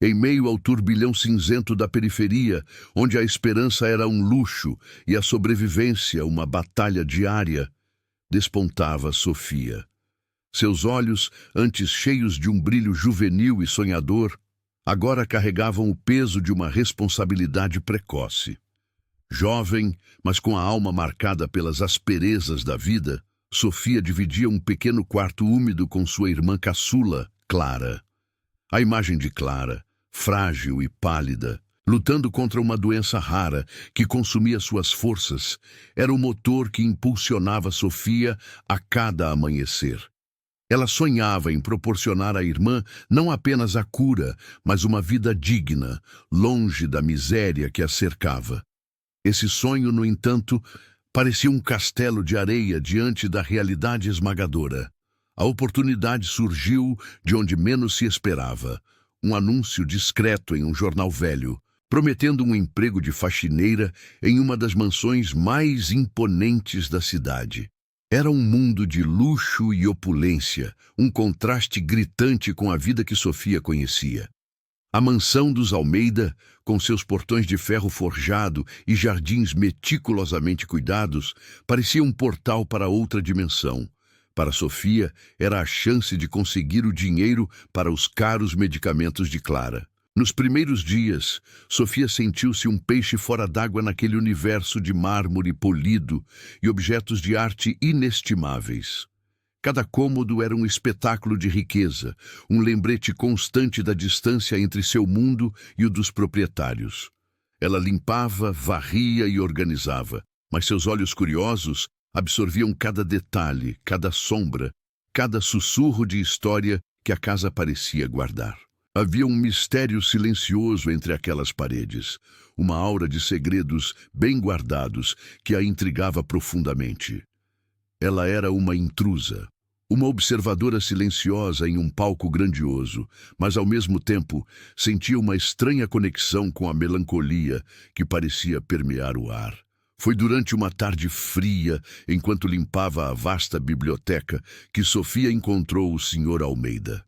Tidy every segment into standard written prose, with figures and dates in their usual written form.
Em meio ao turbilhão cinzento da periferia, onde a esperança era um luxo e a sobrevivência uma batalha diária, despontava Sofia. Seus olhos, antes cheios de um brilho juvenil e sonhador, agora carregavam o peso de uma responsabilidade precoce. Jovem, mas com a alma marcada pelas asperezas da vida, Sofia dividia um pequeno quarto úmido com sua irmã caçula, Clara. A imagem de Clara, frágil e pálida, lutando contra uma doença rara que consumia suas forças, era o motor que impulsionava Sofia a cada amanhecer. Ela sonhava em proporcionar à irmã não apenas a cura, mas uma vida digna, longe da miséria que a cercava. Esse sonho, no entanto, parecia um castelo de areia diante da realidade esmagadora. A oportunidade surgiu de onde menos se esperava. Um anúncio discreto em um jornal velho, prometendo um emprego de faxineira em uma das mansões mais imponentes da cidade. Era um mundo de luxo e opulência, um contraste gritante com a vida que Sofia conhecia. A mansão dos Almeida, com seus portões de ferro forjado e jardins meticulosamente cuidados, parecia um portal para outra dimensão. Para Sofia, era a chance de conseguir o dinheiro para os caros medicamentos de Clara. Nos primeiros dias, Sofia sentiu-se um peixe fora d'água naquele universo de mármore polido e objetos de arte inestimáveis. Cada cômodo era um espetáculo de riqueza, um lembrete constante da distância entre seu mundo e o dos proprietários. Ela limpava, varria e organizava, mas seus olhos curiosos absorviam cada detalhe, cada sombra, cada sussurro de história que a casa parecia guardar. Havia um mistério silencioso entre aquelas paredes, uma aura de segredos bem guardados que a intrigava profundamente. Ela era uma intrusa, uma observadora silenciosa em um palco grandioso, mas ao mesmo tempo sentia uma estranha conexão com a melancolia que parecia permear o ar. Foi durante uma tarde fria, enquanto limpava a vasta biblioteca, que Sofia encontrou o Sr. Almeida.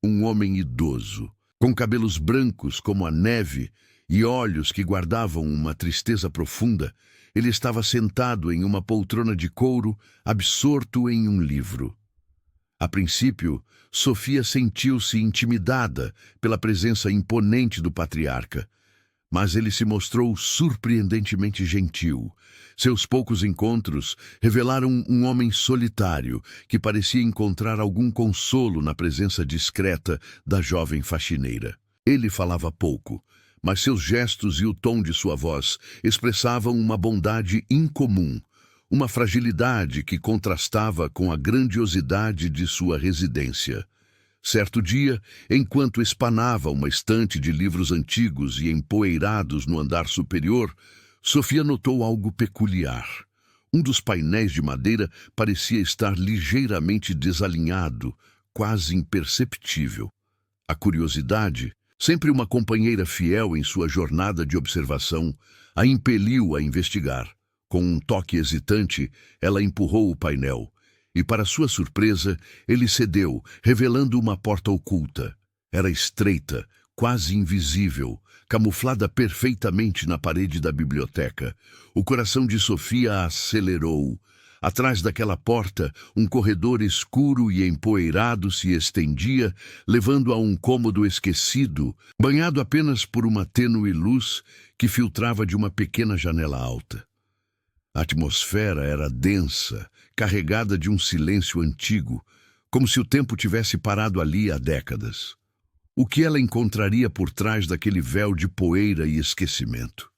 Um homem idoso, com cabelos brancos como a neve e olhos que guardavam uma tristeza profunda. Ele estava sentado em uma poltrona de couro, absorto em um livro. A princípio, Sofia sentiu-se intimidada pela presença imponente do patriarca, mas ele se mostrou surpreendentemente gentil. Seus poucos encontros revelaram um homem solitário que parecia encontrar algum consolo na presença discreta da jovem faxineira. Ele falava pouco, mas seus gestos e o tom de sua voz expressavam uma bondade incomum, uma fragilidade que contrastava com a grandiosidade de sua residência. Certo dia, enquanto espanava uma estante de livros antigos e empoeirados no andar superior, Sofia notou algo peculiar. Um dos painéis de madeira parecia estar ligeiramente desalinhado, quase imperceptível. A curiosidade, sempre uma companheira fiel em sua jornada de observação, a impeliu a investigar. Com um toque hesitante, ela empurrou o painel. E, para sua surpresa, ele cedeu, revelando uma porta oculta. Era estreita, quase invisível, camuflada perfeitamente na parede da biblioteca. O coração de Sofia acelerou. Atrás daquela porta, um corredor escuro e empoeirado se estendia, levando a um cômodo esquecido, banhado apenas por uma tênue luz que filtrava de uma pequena janela alta. A atmosfera era densa, carregada de um silêncio antigo, como se o tempo tivesse parado ali há décadas. O que ela encontraria por trás daquele véu de poeira e esquecimento?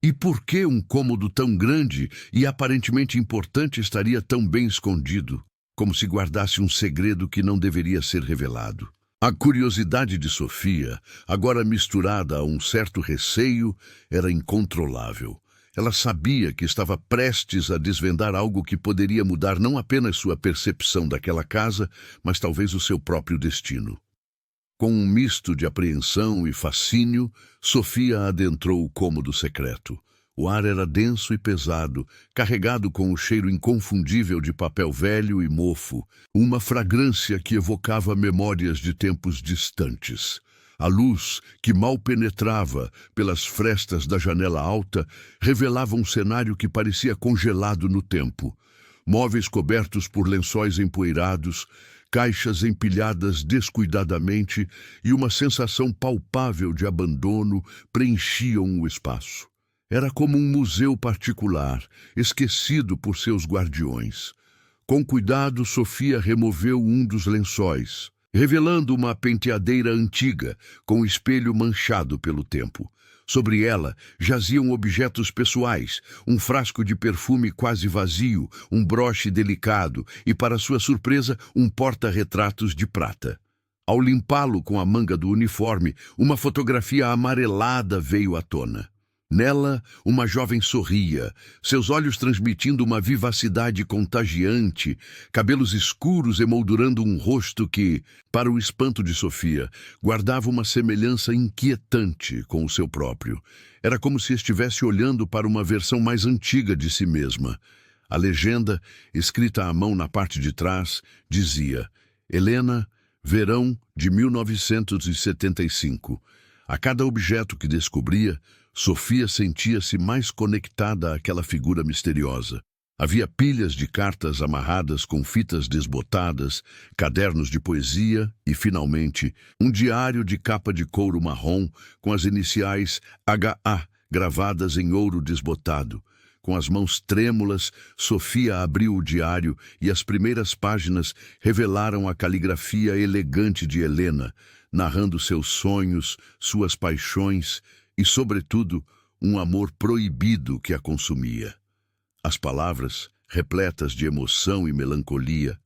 E por que um cômodo tão grande e aparentemente importante estaria tão bem escondido, como se guardasse um segredo que não deveria ser revelado? A curiosidade de Sofia, agora misturada a um certo receio, era incontrolável. Ela sabia que estava prestes a desvendar algo que poderia mudar não apenas sua percepção daquela casa, mas talvez o seu próprio destino. Com um misto de apreensão e fascínio, Sofia adentrou o cômodo secreto. O ar era denso e pesado, carregado com o cheiro inconfundível de papel velho e mofo, uma fragrância que evocava memórias de tempos distantes. A luz, que mal penetrava pelas frestas da janela alta, revelava um cenário que parecia congelado no tempo. Móveis cobertos por lençóis empoeirados, caixas empilhadas descuidadamente e uma sensação palpável de abandono preenchiam o espaço. Era como um museu particular, esquecido por seus guardiões. Com cuidado, Sofia removeu um dos lençóis, revelando uma penteadeira antiga, com o espelho manchado pelo tempo. Sobre ela jaziam objetos pessoais, um frasco de perfume quase vazio, um broche delicado e, para sua surpresa, um porta-retratos de prata. Ao limpá-lo com a manga do uniforme, uma fotografia amarelada veio à tona. Nela, uma jovem sorria, seus olhos transmitindo uma vivacidade contagiante, cabelos escuros emoldurando um rosto que, para o espanto de Sofia, guardava uma semelhança inquietante com o seu próprio. Era como se estivesse olhando para uma versão mais antiga de si mesma. A legenda, escrita à mão na parte de trás, dizia: Helena, verão de 1975. A cada objeto que descobria, Sofia sentia-se mais conectada àquela figura misteriosa. Havia pilhas de cartas amarradas com fitas desbotadas, cadernos de poesia e, finalmente, um diário de capa de couro marrom com as iniciais HA gravadas em ouro desbotado. Com as mãos trêmulas, Sofia abriu o diário e as primeiras páginas revelaram a caligrafia elegante de Helena, narrando seus sonhos, suas paixões e, sobretudo, um amor proibido que a consumia. As palavras, repletas de emoção e melancolia,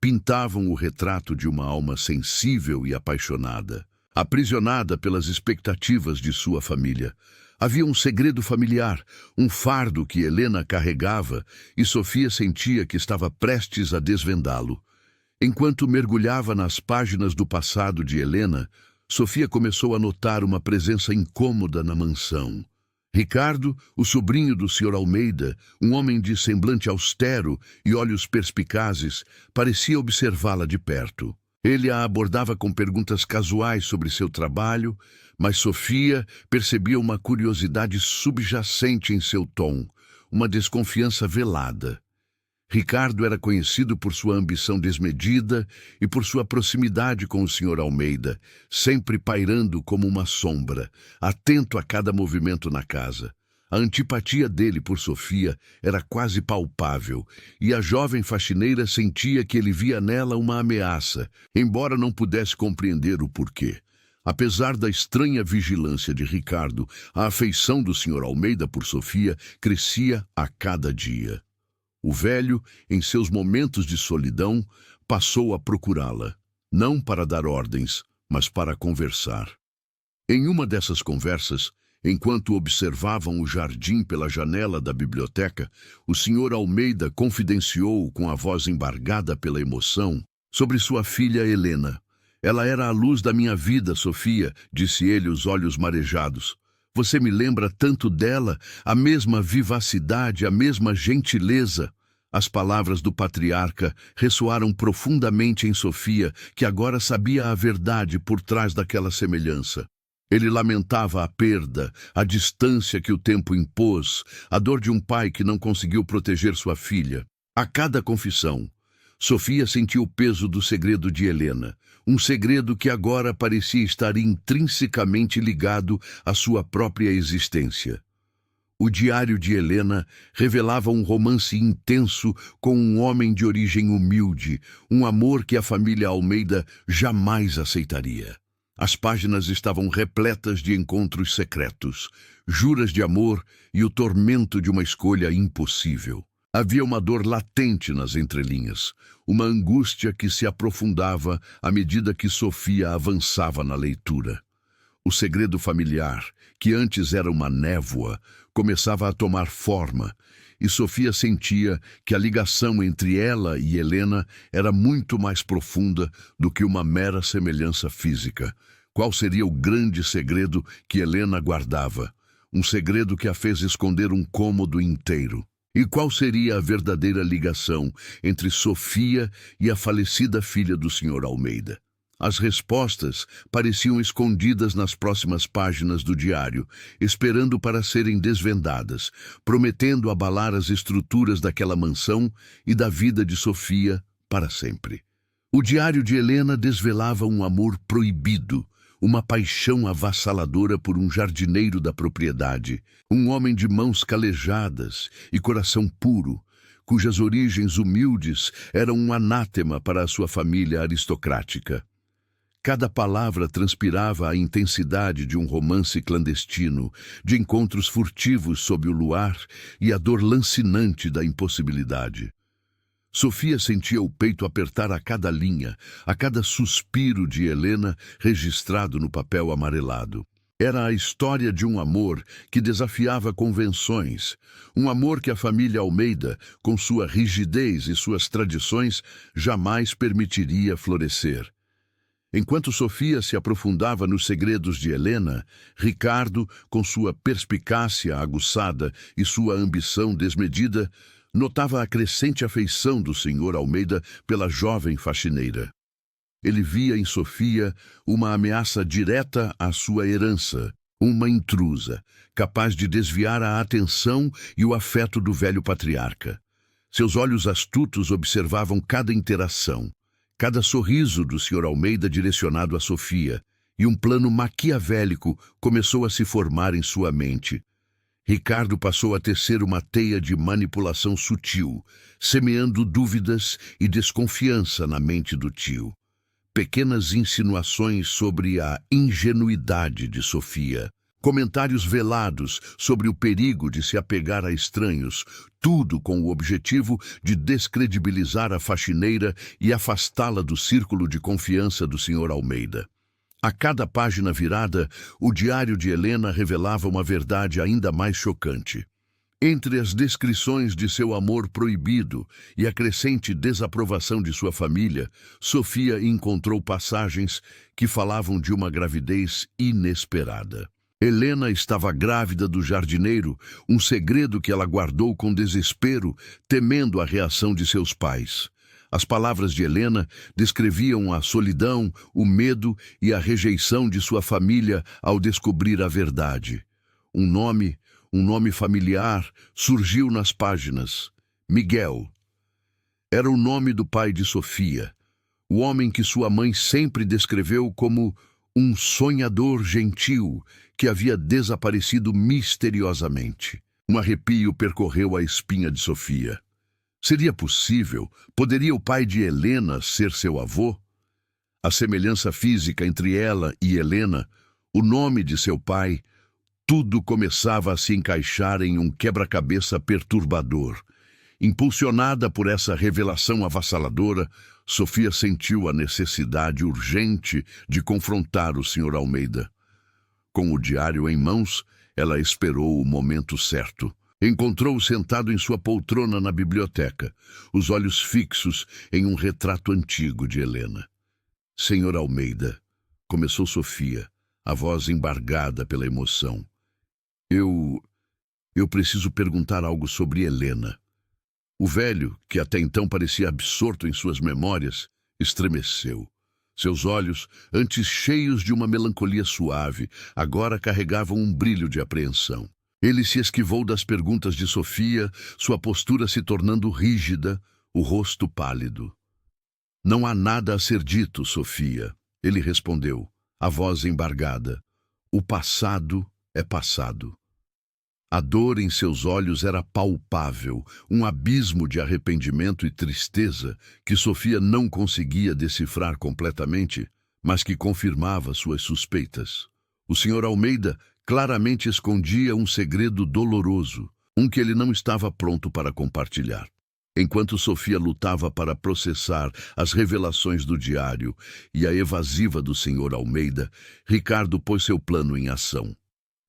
pintavam o retrato de uma alma sensível e apaixonada, aprisionada pelas expectativas de sua família. Havia um segredo familiar, um fardo que Helena carregava, e Sofia sentia que estava prestes a desvendá-lo. Enquanto mergulhava nas páginas do passado de Helena, Sofia começou a notar uma presença incômoda na mansão. Ricardo, o sobrinho do Sr. Almeida, um homem de semblante austero e olhos perspicazes, parecia observá-la de perto. Ele a abordava com perguntas casuais sobre seu trabalho, mas Sofia percebia uma curiosidade subjacente em seu tom, uma desconfiança velada. Ricardo era conhecido por sua ambição desmedida e por sua proximidade com o Sr. Almeida, sempre pairando como uma sombra, atento a cada movimento na casa. A antipatia dele por Sofia era quase palpável, e a jovem faxineira sentia que ele via nela uma ameaça, embora não pudesse compreender o porquê. Apesar da estranha vigilância de Ricardo, a afeição do Sr. Almeida por Sofia crescia a cada dia. O velho, em seus momentos de solidão, passou a procurá-la, não para dar ordens, mas para conversar. Em uma dessas conversas, enquanto observavam o jardim pela janela da biblioteca, o Sr. Almeida confidenciou com a voz embargada pela emoção sobre sua filha Helena. Ela era a luz da minha vida, Sofia, disse ele, os olhos marejados. Você me lembra tanto dela, a mesma vivacidade, a mesma gentileza. As palavras do patriarca ressoaram profundamente em Sofia, que agora sabia a verdade por trás daquela semelhança. Ele lamentava a perda, a distância que o tempo impôs, a dor de um pai que não conseguiu proteger sua filha. A cada confissão, Sofia sentiu o peso do segredo de Helena, um segredo que agora parecia estar intrinsecamente ligado à sua própria existência. O diário de Helena revelava um romance intenso com um homem de origem humilde, um amor que a família Almeida jamais aceitaria. As páginas estavam repletas de encontros secretos, juras de amor e o tormento de uma escolha impossível. Havia uma dor latente nas entrelinhas, uma angústia que se aprofundava à medida que Sofia avançava na leitura. O segredo familiar, que antes era uma névoa, começava a tomar forma, e Sofia sentia que a ligação entre ela e Helena era muito mais profunda do que uma mera semelhança física. Qual seria o grande segredo que Helena guardava? Um segredo que a fez esconder um cômodo inteiro. E qual seria a verdadeira ligação entre Sofia e a falecida filha do Sr. Almeida? As respostas pareciam escondidas nas próximas páginas do diário, esperando para serem desvendadas, prometendo abalar as estruturas daquela mansão e da vida de Sofia para sempre. O diário de Helena desvelava um amor proibido, uma paixão avassaladora por um jardineiro da propriedade, um homem de mãos calejadas e coração puro, cujas origens humildes eram um anátema para a sua família aristocrática. Cada palavra transpirava a intensidade de um romance clandestino, de encontros furtivos sob o luar e a dor lancinante da impossibilidade. Sofia sentia o peito apertar a cada linha, a cada suspiro de Helena registrado no papel amarelado. Era a história de um amor que desafiava convenções, um amor que a família Almeida, com sua rigidez e suas tradições, jamais permitiria florescer. Enquanto Sofia se aprofundava nos segredos de Helena, Ricardo, com sua perspicácia aguçada e sua ambição desmedida, notava a crescente afeição do Sr. Almeida pela jovem faxineira. Ele via em Sofia uma ameaça direta à sua herança, uma intrusa, capaz de desviar a atenção e o afeto do velho patriarca. Seus olhos astutos observavam cada interação, cada sorriso do Sr. Almeida direcionado a Sofia, e um plano maquiavélico começou a se formar em sua mente. Ricardo passou a tecer uma teia de manipulação sutil, semeando dúvidas e desconfiança na mente do tio. Pequenas insinuações sobre a ingenuidade de Sofia, comentários velados sobre o perigo de se apegar a estranhos, tudo com o objetivo de descredibilizar a faxineira e afastá-la do círculo de confiança do Sr. Almeida. A cada página virada, o diário de Helena revelava uma verdade ainda mais chocante. Entre as descrições de seu amor proibido e a crescente desaprovação de sua família, Sofia encontrou passagens que falavam de uma gravidez inesperada. Helena estava grávida do jardineiro, um segredo que ela guardou com desespero, temendo a reação de seus pais. As palavras de Helena descreviam a solidão, o medo e a rejeição de sua família ao descobrir a verdade. Um nome familiar surgiu nas páginas: Miguel. Era o nome do pai de Sofia, o homem que sua mãe sempre descreveu como um sonhador gentil que havia desaparecido misteriosamente. Um arrepio percorreu a espinha de Sofia. Seria possível? Poderia o pai de Helena ser seu avô? A semelhança física entre ela e Helena, o nome de seu pai, tudo começava a se encaixar em um quebra-cabeça perturbador. Impulsionada por essa revelação avassaladora, Sofia sentiu a necessidade urgente de confrontar o Sr. Almeida. Com o diário em mãos, ela esperou o momento certo. Encontrou-o sentado em sua poltrona na biblioteca, os olhos fixos em um retrato antigo de Helena. Sr. Almeida, começou Sofia, a voz embargada pela emoção. Eu preciso perguntar algo sobre Helena. O velho, que até então parecia absorto em suas memórias, estremeceu. Seus olhos, antes cheios de uma melancolia suave, agora carregavam um brilho de apreensão. Ele se esquivou das perguntas de Sofia, sua postura se tornando rígida, o rosto pálido. Não há nada a ser dito, Sofia, ele respondeu, a voz embargada. O passado é passado. A dor em seus olhos era palpável, um abismo de arrependimento e tristeza que Sofia não conseguia decifrar completamente, mas que confirmava suas suspeitas. O Sr. Almeida claramente escondia um segredo doloroso, um que ele não estava pronto para compartilhar. Enquanto Sofia lutava para processar as revelações do diário e a evasiva do Sr. Almeida, Ricardo pôs seu plano em ação.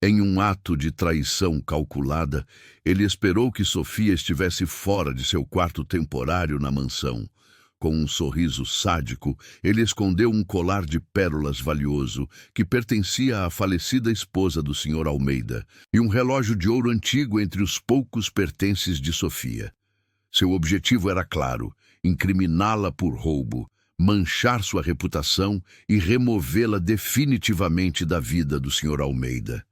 Em um ato de traição calculada, ele esperou que Sofia estivesse fora de seu quarto temporário na mansão. Com um sorriso sádico, ele escondeu um colar de pérolas valioso que pertencia à falecida esposa do Sr. Almeida e um relógio de ouro antigo entre os poucos pertences de Sofia. Seu objetivo era claro: incriminá-la por roubo, manchar sua reputação e removê-la definitivamente da vida do Sr. Almeida.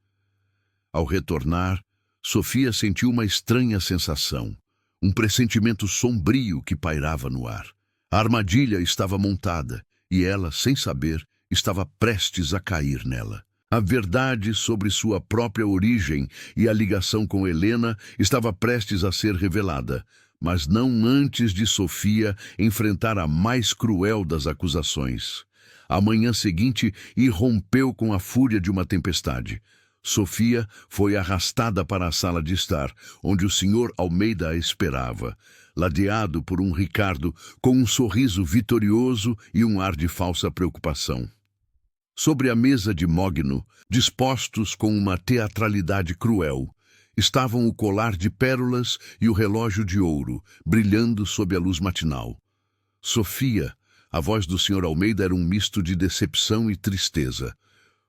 Ao retornar, Sofia sentiu uma estranha sensação, um pressentimento sombrio que pairava no ar. A armadilha estava montada e ela, sem saber, estava prestes a cair nela. A verdade sobre sua própria origem e a ligação com Helena estava prestes a ser revelada, mas não antes de Sofia enfrentar a mais cruel das acusações. A manhã seguinte irrompeu com a fúria de uma tempestade. Sofia foi arrastada para a sala de estar, onde o Sr. Almeida a esperava, ladeado por um Ricardo com um sorriso vitorioso e um ar de falsa preocupação. Sobre a mesa de mogno, dispostos com uma teatralidade cruel, estavam o colar de pérolas e o relógio de ouro, brilhando sob a luz matinal. Sofia, a voz do Sr. Almeida era um misto de decepção e tristeza.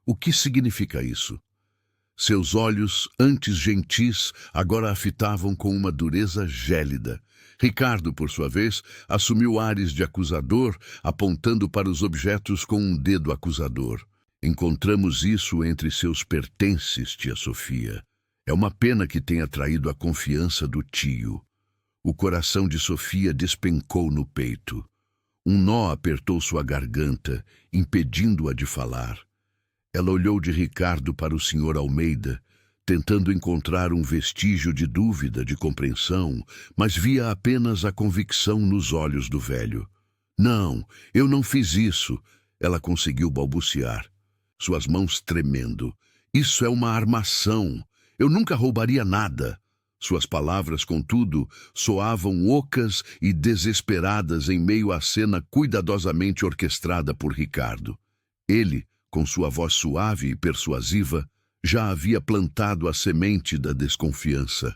O que significa isso? Seus olhos, antes gentis, agora a fitavam com uma dureza gélida. Ricardo, por sua vez, assumiu ares de acusador, apontando para os objetos com um dedo acusador. Encontramos isso entre seus pertences, tia Sofia. É uma pena que tenha traído a confiança do tio. O coração de Sofia despencou no peito. Um nó apertou sua garganta, impedindo-a de falar. Ela olhou de Ricardo para o Sr. Almeida, tentando encontrar um vestígio de dúvida, de compreensão, mas via apenas a convicção nos olhos do velho. Não, eu não fiz isso, ela conseguiu balbuciar, suas mãos tremendo. Isso é uma armação. Eu nunca roubaria nada. Suas palavras, contudo, soavam ocas e desesperadas em meio à cena cuidadosamente orquestrada por Ricardo. Ele, com sua voz suave e persuasiva, já havia plantado a semente da desconfiança.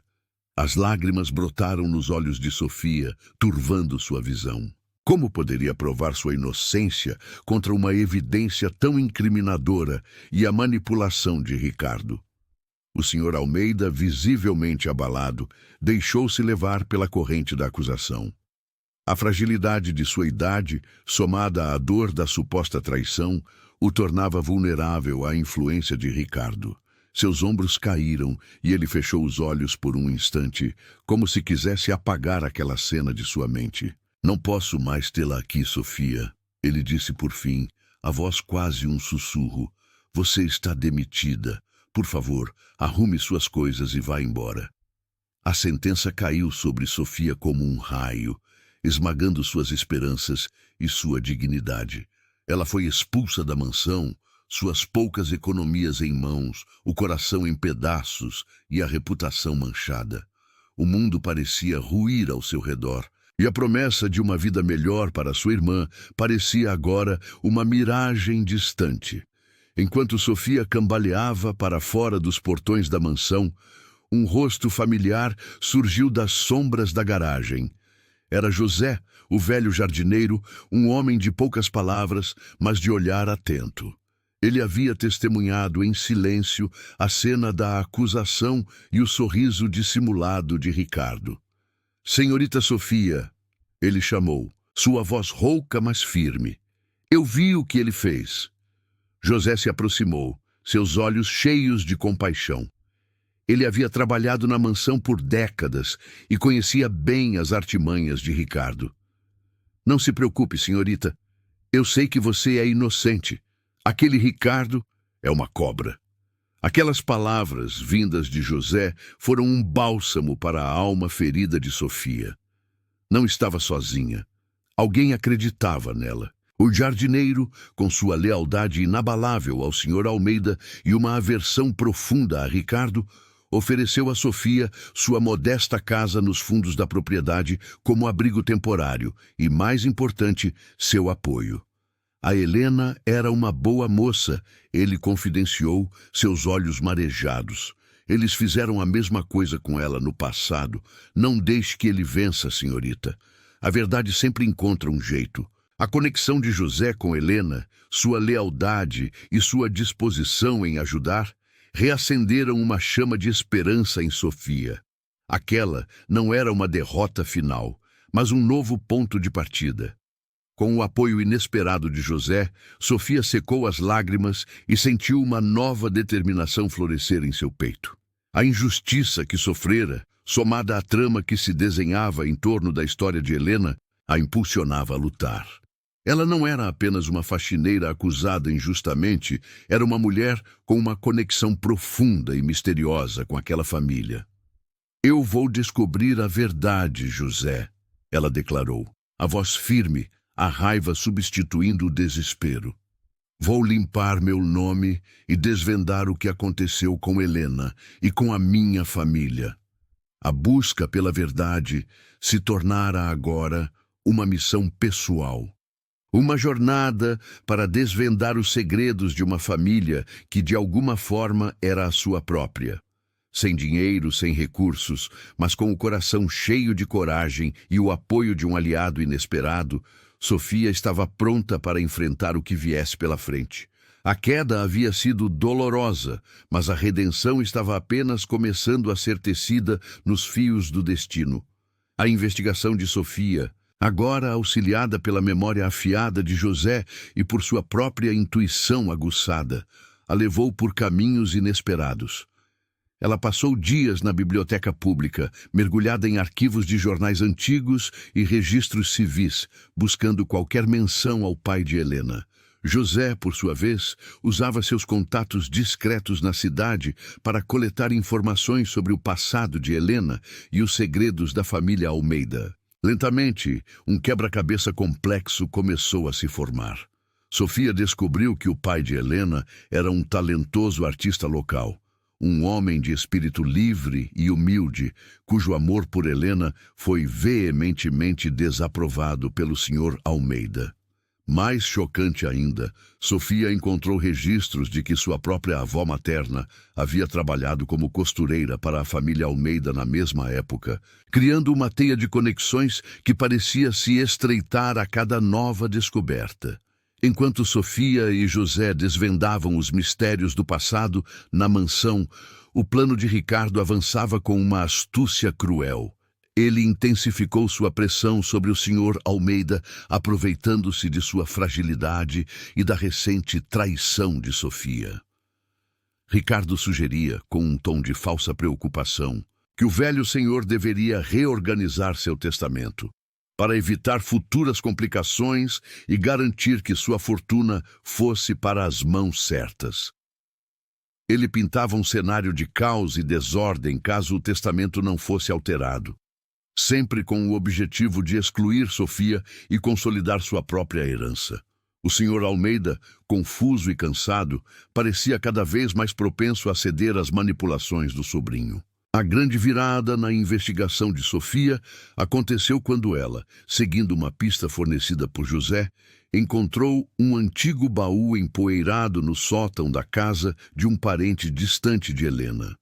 As lágrimas brotaram nos olhos de Sofia, turvando sua visão. Como poderia provar sua inocência contra uma evidência tão incriminadora e a manipulação de Ricardo? O Sr. Almeida, visivelmente abalado, deixou-se levar pela corrente da acusação. A fragilidade de sua idade, somada à dor da suposta traição, o tornava vulnerável à influência de Ricardo. Seus ombros caíram e ele fechou os olhos por um instante, como se quisesse apagar aquela cena de sua mente. Não posso mais tê-la aqui, Sofia, ele disse por fim, a voz quase um sussurro. Você está demitida. Por favor, arrume suas coisas e vá embora. A sentença caiu sobre Sofia como um raio, esmagando suas esperanças e sua dignidade. Ela foi expulsa da mansão, suas poucas economias em mãos, o coração em pedaços e a reputação manchada. O mundo parecia ruir ao seu redor, e a promessa de uma vida melhor para sua irmã parecia agora uma miragem distante. Enquanto Sofia cambaleava para fora dos portões da mansão, um rosto familiar surgiu das sombras da garagem. Era José, o velho jardineiro, um homem de poucas palavras, mas de olhar atento. Ele havia testemunhado em silêncio a cena da acusação e o sorriso dissimulado de Ricardo. Senhorita Sofia, ele chamou, sua voz rouca, mas firme. Eu vi o que ele fez. José se aproximou, seus olhos cheios de compaixão. Ele havia trabalhado na mansão por décadas e conhecia bem as artimanhas de Ricardo. Não se preocupe, senhorita. Eu sei que você é inocente. Aquele Ricardo é uma cobra. Aquelas palavras, vindas de José, foram um bálsamo para a alma ferida de Sofia. Não estava sozinha. Alguém acreditava nela. O jardineiro, com sua lealdade inabalável ao Sr. Almeida e uma aversão profunda a Ricardo, ofereceu a Sofia sua modesta casa nos fundos da propriedade como abrigo temporário e, mais importante, seu apoio. A Helena era uma boa moça, ele confidenciou, seus olhos marejados. Eles fizeram a mesma coisa com ela no passado. Não deixe que ele vença, senhorita. A verdade sempre encontra um jeito. A conexão de José com Helena, sua lealdade e sua disposição em ajudar, reacenderam uma chama de esperança em Sofia. Aquela não era uma derrota final, mas um novo ponto de partida. Com o apoio inesperado de José, Sofia secou as lágrimas e sentiu uma nova determinação florescer em seu peito. A injustiça que sofrera, somada à trama que se desenhava em torno da história de Helena, a impulsionava a lutar. Ela não era apenas uma faxineira acusada injustamente, era uma mulher com uma conexão profunda e misteriosa com aquela família. "Eu vou descobrir a verdade, José", ela declarou, a voz firme, a raiva substituindo o desespero. "Vou limpar meu nome e desvendar o que aconteceu com Helena e com a minha família." A busca pela verdade se tornara agora uma missão pessoal. Uma jornada para desvendar os segredos de uma família que de alguma forma era a sua própria. Sem dinheiro, sem recursos, mas com o coração cheio de coragem e o apoio de um aliado inesperado, Sofia estava pronta para enfrentar o que viesse pela frente. A queda havia sido dolorosa, mas a redenção estava apenas começando a ser tecida nos fios do destino. A investigação de Sofia, agora auxiliada pela memória afiada de José e por sua própria intuição aguçada, a levou por caminhos inesperados. Ela passou dias na biblioteca pública, mergulhada em arquivos de jornais antigos e registros civis, buscando qualquer menção ao pai de Helena. José, por sua vez, usava seus contatos discretos na cidade para coletar informações sobre o passado de Helena e os segredos da família Almeida. Lentamente, um quebra-cabeça complexo começou a se formar. Sofia descobriu que o pai de Helena era um talentoso artista local. Um homem de espírito livre e humilde, cujo amor por Helena foi veementemente desaprovado pelo Sr. Almeida. Mais chocante ainda, Sofia encontrou registros de que sua própria avó materna havia trabalhado como costureira para a família Almeida na mesma época, criando uma teia de conexões que parecia se estreitar a cada nova descoberta. Enquanto Sofia e José desvendavam os mistérios do passado na mansão, o plano de Ricardo avançava com uma astúcia cruel. Ele intensificou sua pressão sobre o Sr. Almeida, aproveitando-se de sua fragilidade e da recente traição de Sofia. Ricardo sugeria, com um tom de falsa preocupação, que o velho senhor deveria reorganizar seu testamento, para evitar futuras complicações e garantir que sua fortuna fosse para as mãos certas. Ele pintava um cenário de caos e desordem caso o testamento não fosse alterado, sempre com o objetivo de excluir Sofia e consolidar sua própria herança. O Sr. Almeida, confuso e cansado, parecia cada vez mais propenso a ceder às manipulações do sobrinho. A grande virada na investigação de Sofia aconteceu quando ela, seguindo uma pista fornecida por José, encontrou um antigo baú empoeirado no sótão da casa de um parente distante de Helena.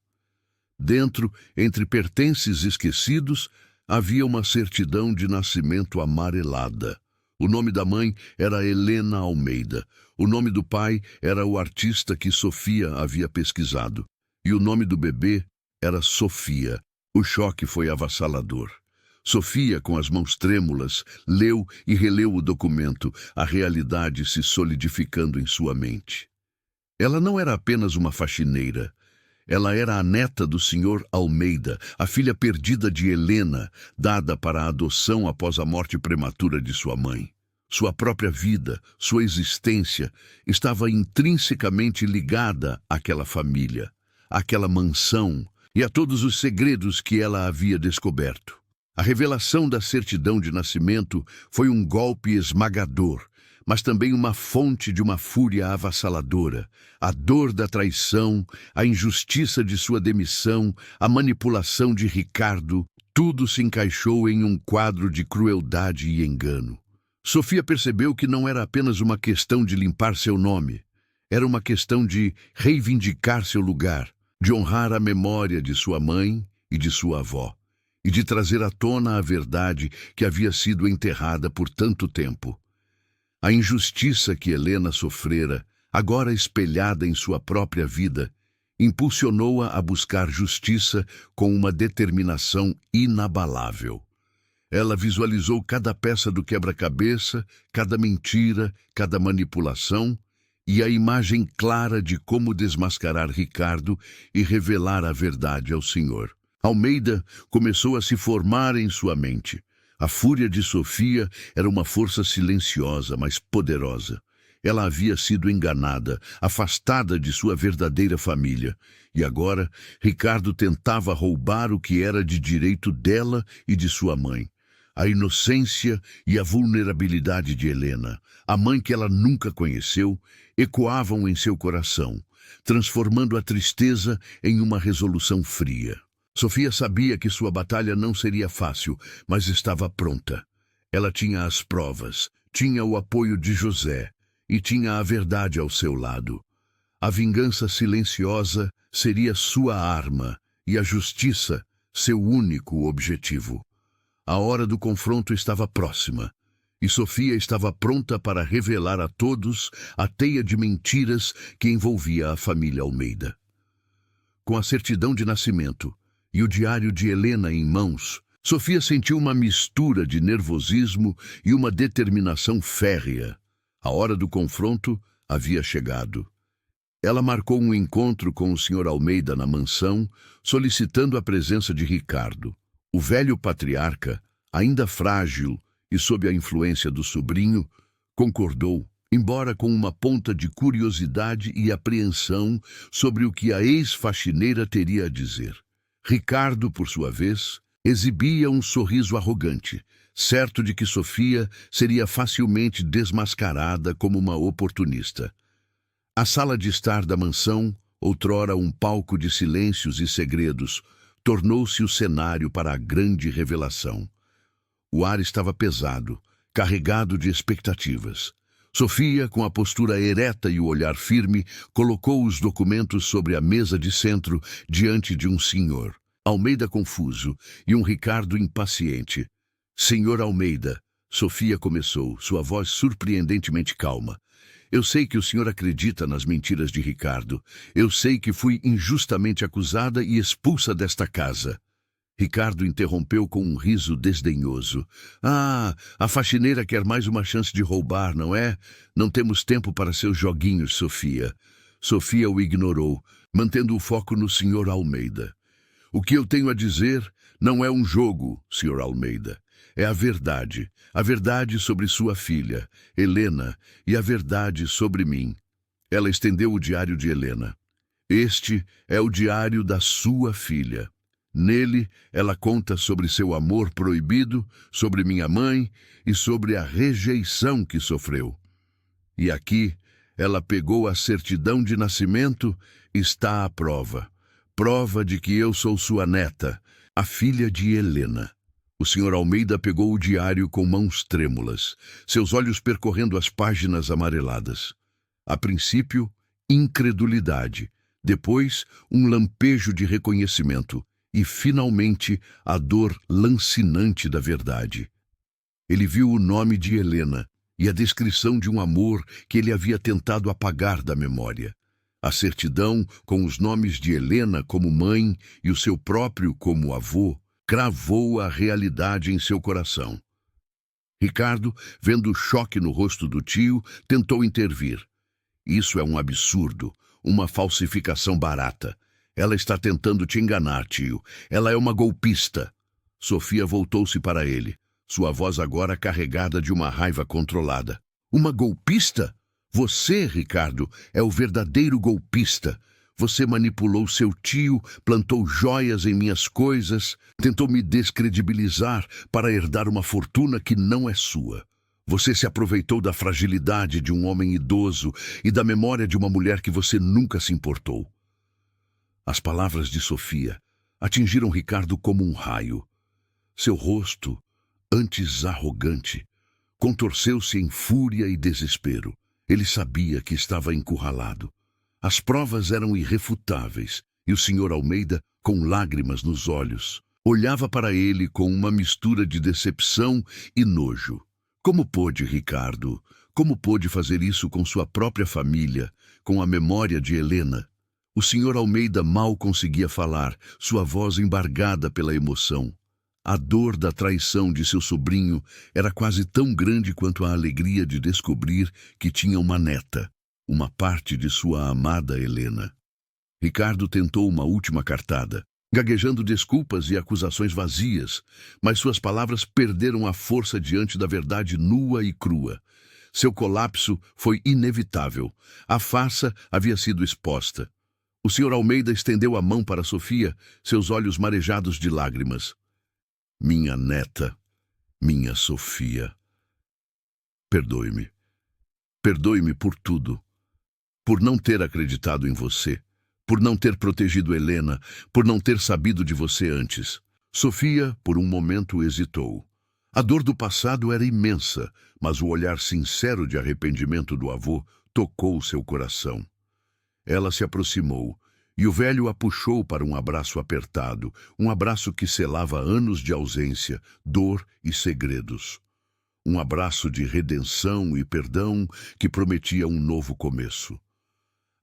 Dentro, entre pertences esquecidos, havia uma certidão de nascimento amarelada. O nome da mãe era Helena Almeida. O nome do pai era o artista que Sofia havia pesquisado. E o nome do bebê era Sofia. O choque foi avassalador. Sofia, com as mãos trêmulas, leu e releu o documento, a realidade se solidificando em sua mente. Ela não era apenas uma faxineira. Ela era a neta do Sr. Almeida, a filha perdida de Helena, dada para a adoção após a morte prematura de sua mãe. Sua própria vida, sua existência, estava intrinsecamente ligada àquela família, àquela mansão e a todos os segredos que ela havia descoberto. A revelação da certidão de nascimento foi um golpe esmagador, mas também uma fonte de uma fúria avassaladora. A dor da traição, a injustiça de sua demissão, a manipulação de Ricardo, tudo se encaixou em um quadro de crueldade e engano. Sofia percebeu que não era apenas uma questão de limpar seu nome, era uma questão de reivindicar seu lugar, de honrar a memória de sua mãe e de sua avó, e de trazer à tona a verdade que havia sido enterrada por tanto tempo. A injustiça que Helena sofrera, agora espelhada em sua própria vida, impulsionou-a a buscar justiça com uma determinação inabalável. Ela visualizou cada peça do quebra-cabeça, cada mentira, cada manipulação e a imagem clara de como desmascarar Ricardo e revelar a verdade ao Senhor. Almeida começou a se formar em sua mente. A fúria de Sofia era uma força silenciosa, mas poderosa. Ela havia sido enganada, afastada de sua verdadeira família. E agora, Ricardo tentava roubar o que era de direito dela e de sua mãe. A inocência e a vulnerabilidade de Helena, a mãe que ela nunca conheceu, ecoavam em seu coração, transformando a tristeza em uma resolução fria. Sofia sabia que sua batalha não seria fácil, mas estava pronta. Ela tinha as provas, tinha o apoio de José e tinha a verdade ao seu lado. A vingança silenciosa seria sua arma e a justiça seu único objetivo. A hora do confronto estava próxima, e Sofia estava pronta para revelar a todos a teia de mentiras que envolvia a família Almeida. Com a certidão de nascimento e o diário de Helena em mãos, Sofia sentiu uma mistura de nervosismo e uma determinação férrea. A hora do confronto havia chegado. Ela marcou um encontro com o Sr. Almeida na mansão, solicitando a presença de Ricardo. O velho patriarca, ainda frágil e sob a influência do sobrinho, concordou, embora com uma ponta de curiosidade e apreensão sobre o que a ex-faxineira teria a dizer. Ricardo, por sua vez, exibia um sorriso arrogante, certo de que Sofia seria facilmente desmascarada como uma oportunista. A sala de estar da mansão, outrora um palco de silêncios e segredos, tornou-se o cenário para a grande revelação. O ar estava pesado, carregado de expectativas. Sofia, com a postura ereta e o olhar firme, colocou os documentos sobre a mesa de centro diante de um senhor Almeida confuso e um Ricardo impaciente. Senhor Almeida, Sofia começou, sua voz surpreendentemente calma. Eu sei que o senhor acredita nas mentiras de Ricardo. Eu sei que fui injustamente acusada e expulsa desta casa. Ricardo interrompeu com um riso desdenhoso. Ah, a faxineira quer mais uma chance de roubar, não é? Não temos tempo para seus joguinhos, Sofia. Sofia o ignorou, mantendo o foco no senhor Almeida. O que eu tenho a dizer não é um jogo, senhor Almeida. É a verdade sobre sua filha, Helena, e a verdade sobre mim. Ela estendeu o diário de Helena. Este é o diário da sua filha. Nele, ela conta sobre seu amor proibido, sobre minha mãe e sobre a rejeição que sofreu. E aqui, ela pegou a certidão de nascimento, está a prova. Prova de que eu sou sua neta, a filha de Helena. O Sr. Almeida pegou o diário com mãos trêmulas, seus olhos percorrendo as páginas amareladas. A princípio, incredulidade, depois um lampejo de reconhecimento e, finalmente, a dor lancinante da verdade. Ele viu o nome de Helena e a descrição de um amor que ele havia tentado apagar da memória. A certidão, com os nomes de Helena como mãe e o seu próprio como avô, cravou a realidade em seu coração. Ricardo, vendo o choque no rosto do tio, tentou intervir. Isso é um absurdo, uma falsificação barata. Ela está tentando te enganar, tio. Ela é uma golpista. Sofia voltou-se para ele, sua voz agora carregada de uma raiva controlada. Uma golpista? Você, Ricardo, é o verdadeiro golpista. Você manipulou seu tio, plantou joias em minhas coisas, tentou me descredibilizar para herdar uma fortuna que não é sua. Você se aproveitou da fragilidade de um homem idoso e da memória de uma mulher que você nunca se importou. As palavras de Sofia atingiram Ricardo como um raio. Seu rosto, antes arrogante, contorceu-se em fúria e desespero. Ele sabia que estava encurralado. As provas eram irrefutáveis, e o Sr. Almeida, com lágrimas nos olhos, olhava para ele com uma mistura de decepção e nojo. Como pôde, Ricardo? Como pôde fazer isso com sua própria família, com a memória de Helena? O Sr. Almeida mal conseguia falar, sua voz embargada pela emoção. A dor da traição de seu sobrinho era quase tão grande quanto a alegria de descobrir que tinha uma neta, uma parte de sua amada Helena. Ricardo tentou uma última cartada, gaguejando desculpas e acusações vazias, mas suas palavras perderam a força diante da verdade nua e crua. Seu colapso foi inevitável. A farsa havia sido exposta. O Sr. Almeida estendeu a mão para Sofia, seus olhos marejados de lágrimas. Minha neta, minha Sofia. Perdoe-me. Perdoe-me por tudo. Por não ter acreditado em você. Por não ter protegido Helena, por não ter sabido de você antes. Sofia, por um momento, hesitou. A dor do passado era imensa, mas o olhar sincero de arrependimento do avô tocou seu coração. Ela se aproximou, e o velho a puxou para um abraço apertado, um abraço que selava anos de ausência, dor e segredos. Um abraço de redenção e perdão que prometia um novo começo.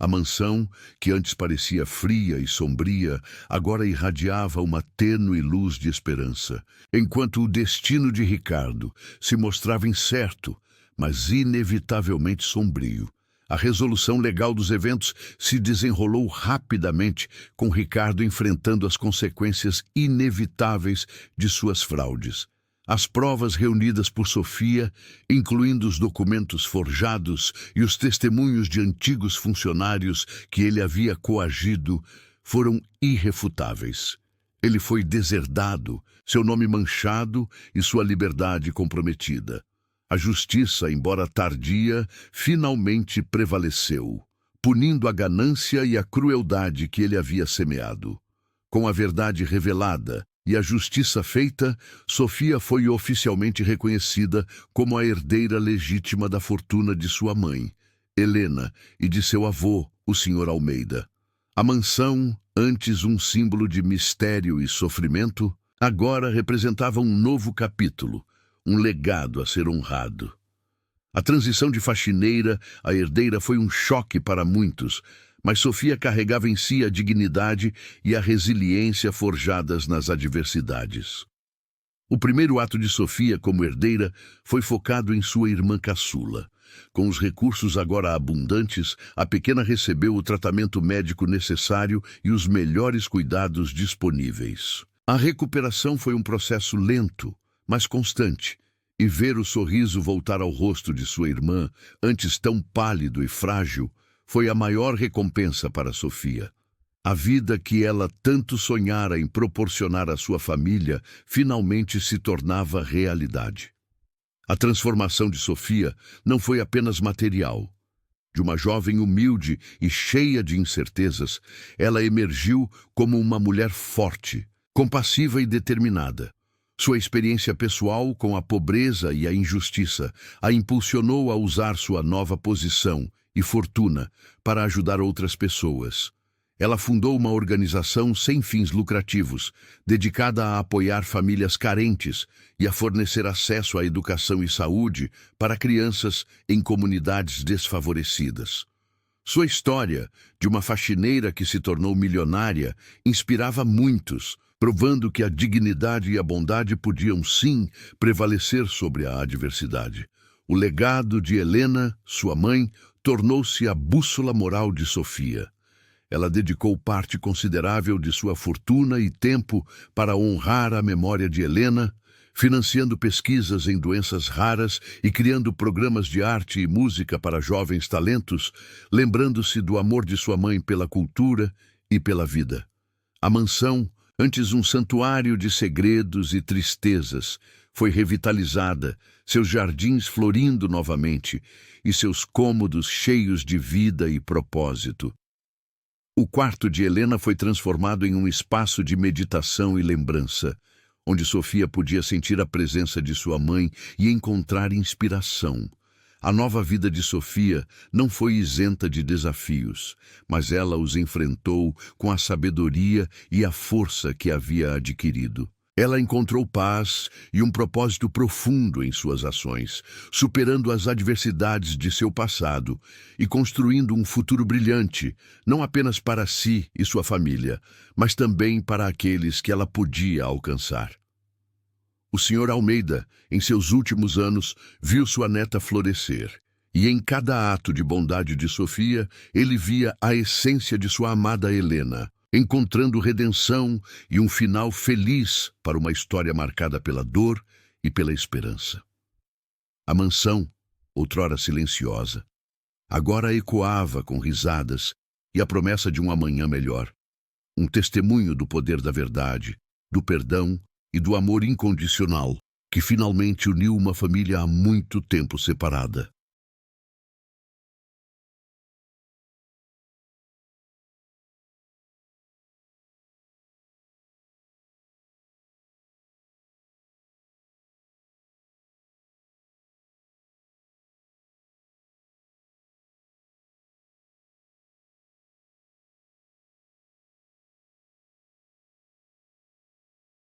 A mansão, que antes parecia fria e sombria, agora irradiava uma tênue luz de esperança, enquanto o destino de Ricardo se mostrava incerto, mas inevitavelmente sombrio. A resolução legal dos eventos se desenrolou rapidamente, com Ricardo enfrentando as consequências inevitáveis de suas fraudes. As provas reunidas por Sofia, incluindo os documentos forjados e os testemunhos de antigos funcionários que ele havia coagido, foram irrefutáveis. Ele foi deserdado, seu nome manchado e sua liberdade comprometida. A justiça, embora tardia, finalmente prevaleceu, punindo a ganância e a crueldade que ele havia semeado. Com a verdade revelada e a justiça feita, Sofia foi oficialmente reconhecida como a herdeira legítima da fortuna de sua mãe, Helena, e de seu avô, o Sr. Almeida. A mansão, antes um símbolo de mistério e sofrimento, agora representava um novo capítulo, um legado a ser honrado. A transição de faxineira a herdeira foi um choque para muitos, mas Sofia carregava em si a dignidade e a resiliência forjadas nas adversidades. O primeiro ato de Sofia como herdeira foi focado em sua irmã caçula. Com os recursos agora abundantes, a pequena recebeu o tratamento médico necessário e os melhores cuidados disponíveis. A recuperação foi um processo lento, mas constante, e ver o sorriso voltar ao rosto de sua irmã, antes tão pálido e frágil, foi a maior recompensa para Sofia. A vida que ela tanto sonhara em proporcionar à sua família finalmente se tornava realidade. A transformação de Sofia não foi apenas material. De uma jovem humilde e cheia de incertezas, ela emergiu como uma mulher forte, compassiva e determinada. Sua experiência pessoal com a pobreza e a injustiça a impulsionou a usar sua nova posição e fortuna para ajudar outras pessoas. Ela fundou uma organização sem fins lucrativos, dedicada a apoiar famílias carentes e a fornecer acesso à educação e saúde para crianças em comunidades desfavorecidas. Sua história, de uma faxineira que se tornou milionária, inspirava muitos, provando que a dignidade e a bondade podiam sim prevalecer sobre a adversidade. O legado de Helena, sua mãe, tornou-se a bússola moral de Sofia. Ela dedicou parte considerável de sua fortuna e tempo para honrar a memória de Helena, financiando pesquisas em doenças raras e criando programas de arte e música para jovens talentos, lembrando-se do amor de sua mãe pela cultura e pela vida. A mansão, antes um santuário de segredos e tristezas, foi revitalizada, seus jardins florindo novamente e seus cômodos cheios de vida e propósito. O quarto de Helena foi transformado em um espaço de meditação e lembrança, onde Sofia podia sentir a presença de sua mãe e encontrar inspiração. A nova vida de Sofia não foi isenta de desafios, mas ela os enfrentou com a sabedoria e a força que havia adquirido. Ela encontrou paz e um propósito profundo em suas ações, superando as adversidades de seu passado e construindo um futuro brilhante, não apenas para si e sua família, mas também para aqueles que ela podia alcançar. O Sr. Almeida, em seus últimos anos, viu sua neta florescer. E em cada ato de bondade de Sofia, ele via a essência de sua amada Helena, encontrando redenção e um final feliz para uma história marcada pela dor e pela esperança. A mansão, outrora silenciosa, agora ecoava com risadas e a promessa de um amanhã melhor. Um testemunho do poder da verdade, do perdão e do amor incondicional, que finalmente uniu uma família há muito tempo separada.